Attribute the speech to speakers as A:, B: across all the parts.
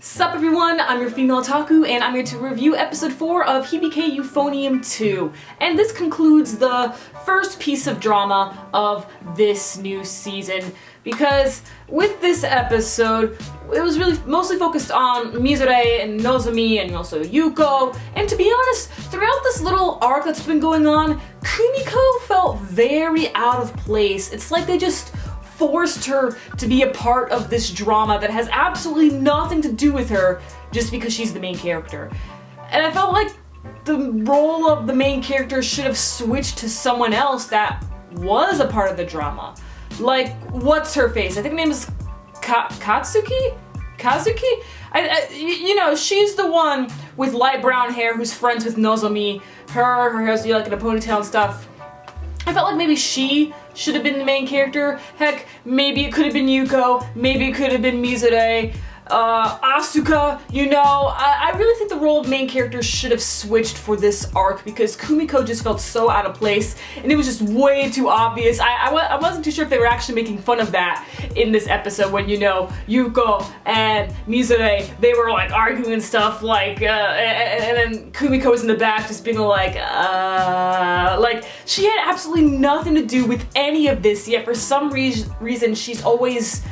A: Sup everyone, I'm your female otaku, and I'm here to review episode 4 of Hibike Euphonium 2. And this concludes the first piece of drama of this new season, because with this episode, it was really mostly focused on Mizure and Nozomi and also Yuko, and to be honest, throughout this little arc that's been going on, Kumiko felt very out of place. It's like they just forced her to be a part of this drama that has absolutely nothing to do with her just because she's the main character. And I felt like the role of the main character should have switched to someone else that was a part of the drama. Like, what's her face? I think her name is Kazuki? You know, she's the one with light brown hair who's friends with Nozomi. Her hair's like in a ponytail and stuff. I felt like maybe she should have been the main character. Heck, maybe it could have been Yuko, maybe it could have been Mizure, Asuka, you know. I really think the role of main character should have switched for this arc because Kumiko just felt so out of place and it was just way too obvious. I wasn't too sure if they were actually making fun of that in this episode when, you know, Yuko and Mizure, they were like arguing and stuff like, and then Kumiko was in the back just being like she had absolutely nothing to do with any of this, yet for some reason she's always,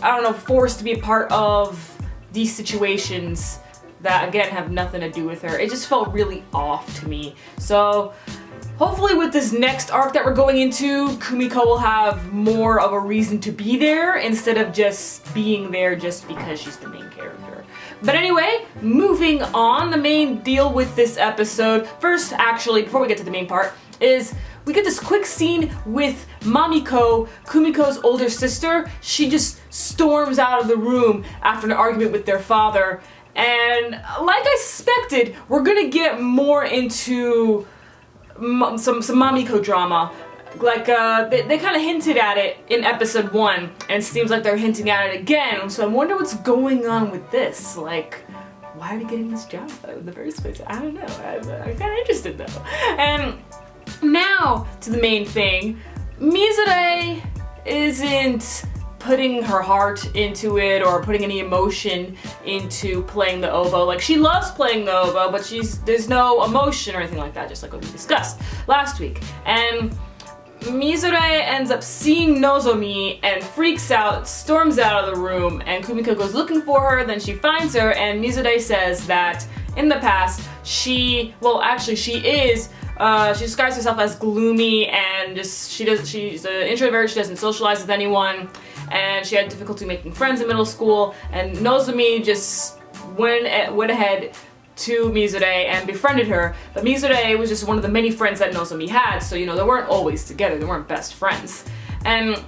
A: I don't know, forced to be a part of these situations that, again, have nothing to do with her. It just felt really off to me. So, hopefully with this next arc that we're going into, Kumiko will have more of a reason to be there instead of just being there just because she's the main character. But anyway, moving on, the main deal with this episode, first, actually, before we get to the main part, is we get this quick scene with Mamiko, Kumiko's older sister. She just storms out of the room after an argument with their father. And like I suspected, we're gonna get more into some Mamiko drama. Like, they kind of hinted at it in episode 1, and it seems like they're hinting at it again. So I wonder what's going on with this. Like, why are we getting this drama in the first place? I don't know. I'm kind of interested though. And now to the main thing. Mizure isn't putting her heart into it or putting any emotion into playing the oboe. Like, she loves playing the oboe, but there's no emotion or anything like that, just like what we discussed last week. And Mizure ends up seeing Nozomi and freaks out, storms out of the room, and Kumiko goes looking for her, then she finds her, and Mizure says that in the past, she describes herself as gloomy and she's an introvert, she doesn't socialize with anyone, and she had difficulty making friends in middle school, and Nozomi just went ahead to Mizure and befriended her, but Mizure was just one of the many friends that Nozomi had, so, you know, they weren't always together, they weren't best friends. And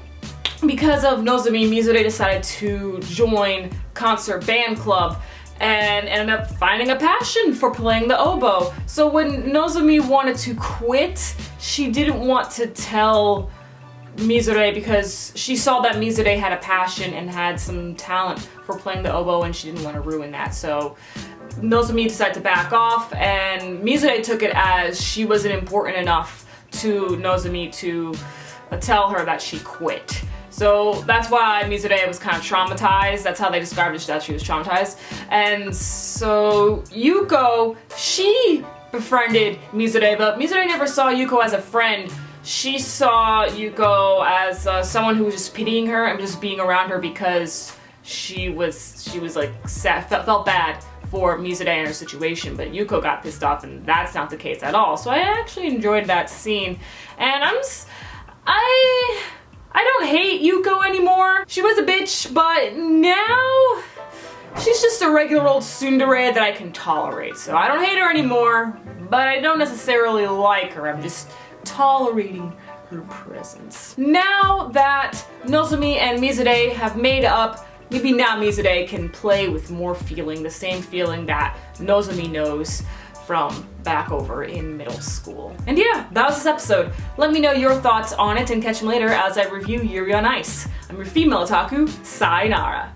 A: because of Nozomi, Mizure decided to join concert band club and ended up finding a passion for playing the oboe. So when Nozomi wanted to quit, she didn't want to tell Mizure because she saw that Mizure had a passion and had some talent for playing the oboe and she didn't want to ruin that. So Nozomi decided to back off, and Mizure took it as she wasn't important enough to Nozomi to tell her that she quit. So that's why Mizure was kind of traumatized. That's how they described it, that she was traumatized. And so Yuko, she befriended Mizure, but Mizure never saw Yuko as a friend. She saw Yuko as someone who was just pitying her and just being around her because she was like sad, felt bad for Mizure and her situation, but Yuko got pissed off, and that's not the case at all. So I actually enjoyed that scene, and I don't hate Yuko anymore. She was a bitch, but now she's just a regular old tsundere that I can tolerate. So I don't hate her anymore, but I don't necessarily like her. I'm just tolerating her presence. Now that Nozomi and Mizure have made up, maybe now Mizure can play with more feeling, the same feeling that Nozomi knows from back over in middle school. And yeah, that was this episode. Let me know your thoughts on it and catch me later as I review Yuri on Ice. I'm your female otaku, sayonara.